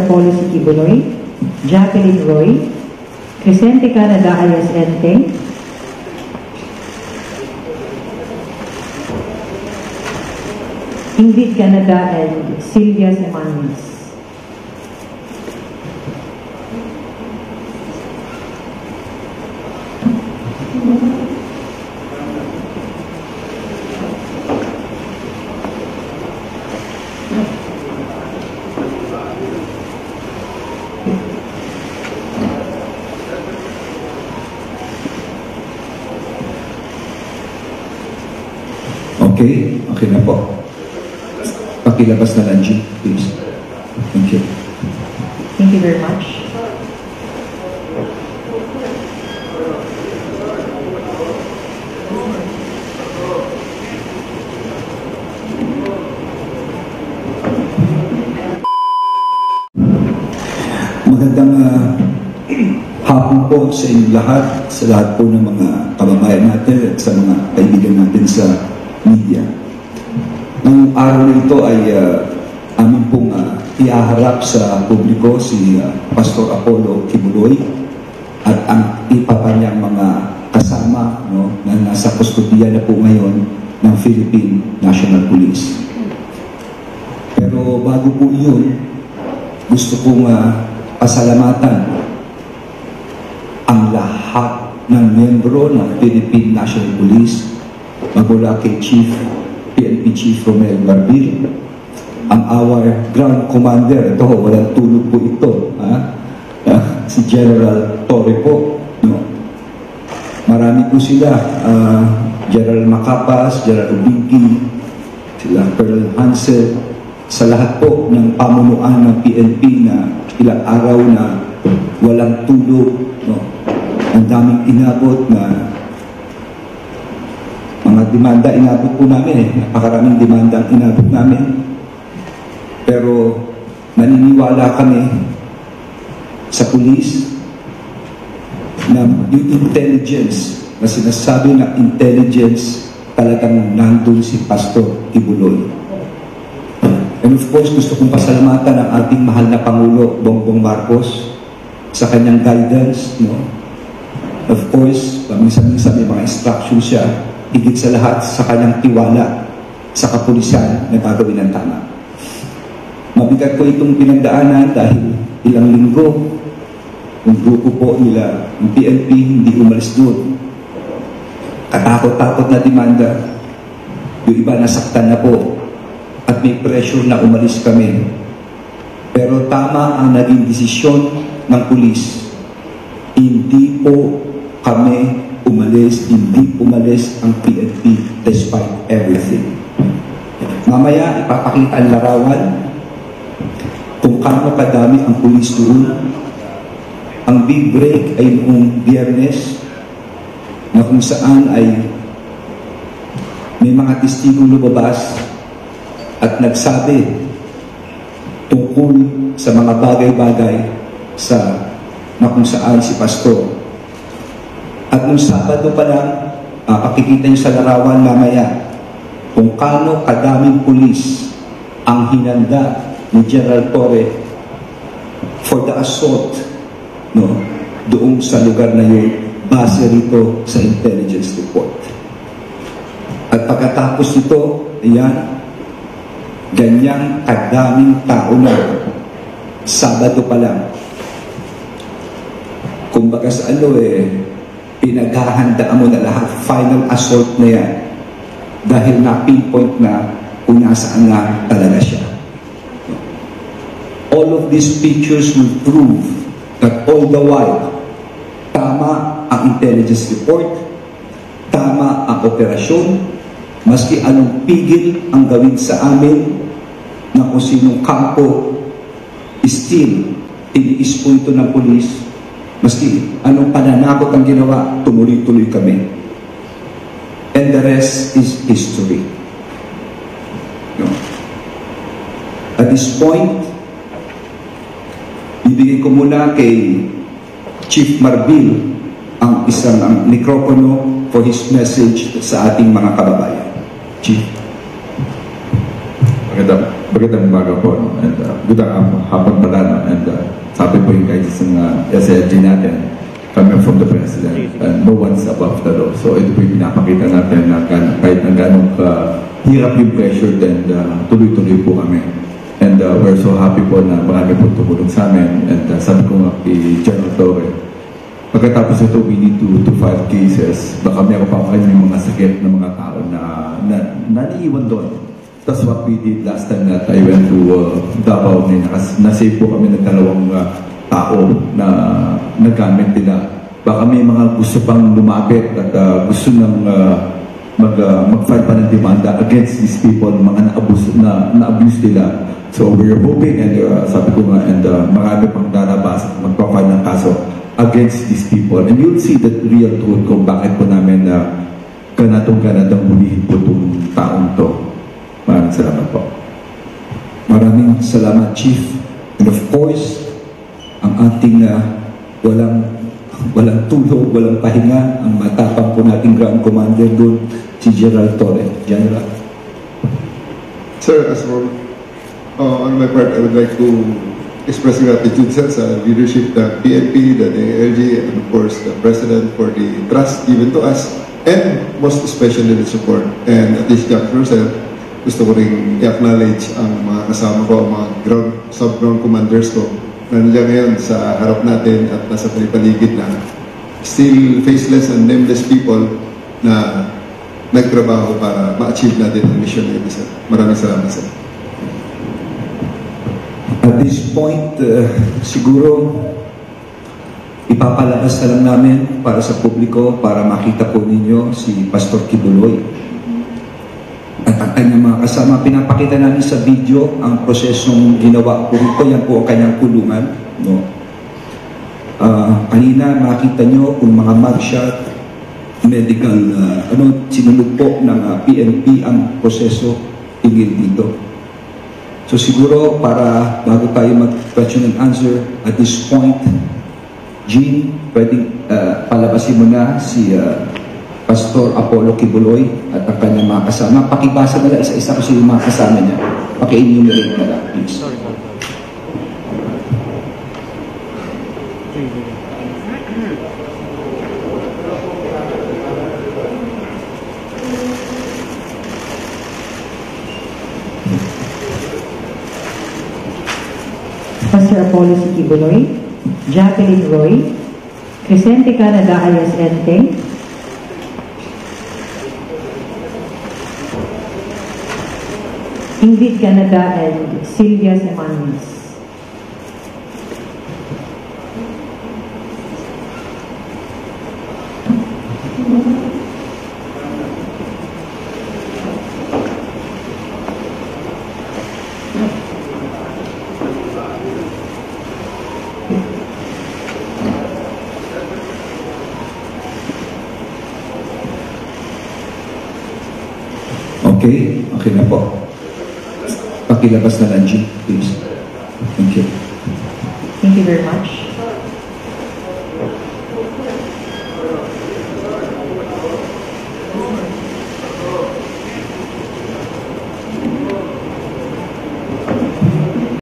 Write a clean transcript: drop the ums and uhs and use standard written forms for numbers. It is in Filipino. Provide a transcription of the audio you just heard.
Apollo C. Kibuloy, Jacqueline Roy, Crescente Canada alias Enteng, Ingrid Canada and Sylvia Semanis. Okay, okay na po. Pakilabas na lang, G, please. Thank you. Thank you very much. Magandang hapon po sa inyong lahat, sa lahat po ng mga kababayan natin at sa mga kaibigan natin sa media. Ngayong araw na ito ay amin pong iaharap sa publiko si Pastor Apollo Kibuloy at ang iba pa niyang mga kasama, no, na nasa kustodiya na po ngayon ng Philippine National Police. Pero bago po iyon, gusto kong pasalamatan ang lahat ng miyembro ng Philippine National Police, magmula kay PNP Chief Romel Barbil, ang our Ground Commander, ito, walang tulog po ito, si General Torre po. No? Marami po sila, General Macapas, General Ubigi, sila Colonel Hansel, sa lahat po ng pamunuan ng PNP na ilang araw na walang tulog, no? Ang daming inabot na mga demanda inabot po namin napakaraming demanda ang inabot namin. Pero naniniwala kami sa pulis na yung intelligence, na sinasabi na intelligence, talagang nandun si Pastor Kibuloy. And of course, gusto kong pasalamatan ang ating mahal na Pangulo, Bongbong Marcos, sa kanyang guidance, no? Of course, minsan-minsan may mga instructions siya, higit sa lahat sa kanyang tiwala sa kapulisan na gagawin ng tama. Mabigat ko itong pinagdaanan dahil ilang linggo, yung grupo po nila, yung PNP, hindi umalis doon. Katakot-takot na demanda. Yung iba nasaktan na po. At may pressure na umalis kami. Pero tama ang naging desisyon ng pulis. Hindi po kami umalis, hindi umalis ang PNP despite everything. Mamaya, ipapakita ang larawan kung kano kadami ang pulis doon. Ang big break ay noong Biyernes, na kung saan ay may mga testigo lumabas at nagsabi tungkol sa mga bagay-bagay na kung saan si Pastor. At nung Sabado pa lang, pakikita niyo sa larawan mamaya kung kano kadaming pulis ang hinanda ni General Torre for the assault, no, doon sa lugar na yun, base rito sa intelligence report. At pagkatapos nito, ayan, ganyang kadaming tao na Sabado pa lang. Kumbaga sa pinaghahandaan mo na lahat, final assault na yan dahil na-pinpoint na kung nasaan na talaga siya. All of these pictures will prove that all the while, tama ang intelligence report, tama ang operasyon, maski anong pigil ang gawin sa amin na kung sinong kampo, still, tiniis po ito ng pulis. Maski anong pananakot ang ginawa, tumuloy-tuloy kami. And the rest is history. No? At this point, ibigay ko muna kay Chief Marbil ang isang mikropono for his message sa ating mga kababayan. Chief. magandang umaga po. And magandang hapon pala. No? And sabi po yung guidance ng SLG natin, coming from the President, and no one's above the law. So ito po yung pinapakita natin na kahit na gano'ng hirap yung pressure, then tuloy-tuloy po kami. And we're so happy po na marami po tumulong sa amin. And sabi ko nga kay General Torre, pagkatapos ito, we need to file cases. Baka meron pa kayo yung mga sakit ng mga tao na naiiwan doon. That's what we did last time that I went to Davao. Na-save po kami ng dalawang tao na nagamit nila. Baka may mga gusto pang lumapit at gusto nang mag-file pa ng demanda against these people, mga na-abuse nila. So we're hoping, and sabi ko nga, and marami pang lalabas at mag-file ng kaso against these people. And you'll see the real truth kung bakit po namin ganadang hulihin po itong taong to. Maraming salamat po. Maraming salamat, Chief. And of course, ang ating walang tulog, walang pahinga, ang matapang po nating Ground Commander doon, si General Torre. General. Sir, as for on my part, I would like to express gratitude sir, sa leadership ng PNP, the DILG, and of course the President for the trust given to us, and most especially the support. And at this juncture, sir, gusto ko rin i-acknowledge ang mga kasama ko, ang mga sub-ground commanders ko na nandiyan ngayon sa harap natin at nasa paligid na still faceless and nameless people na nagtrabaho para ma-achieve natin ang mission na ito, sir. Maraming salamat, sir. At this point, siguro ipapalabas na lang namin para sa publiko, para makita po ninyo si Pastor Kibuloy at ang kanyang mga kasama. Pinapakita namin sa video ang prosesong ginawa po rito. Yan po ang kanyang kulungan. No? Kanina makita nyo kung mga mugshot, medical, sinunod po ng PNP ang proseso tingil dito. So siguro para bago tayo mag-question and answer at this point, Jean, pwedeng palabasin mo na si Pastor Apollo Kibuloy at ang kanyang mga kasama. Pakibasa na lang isa-isa kasi yung mga kasama niya. Paki-enumerate na lang, please. Pastor Apollo C. Kibuloy, Jacqueline Roy, Crescente Canada alias Enteng, Ingrid Canada and Sylvia Semanis. Okay? Okay na po. Pakilabas na lang, Jean, please. Thank you. Thank you very much.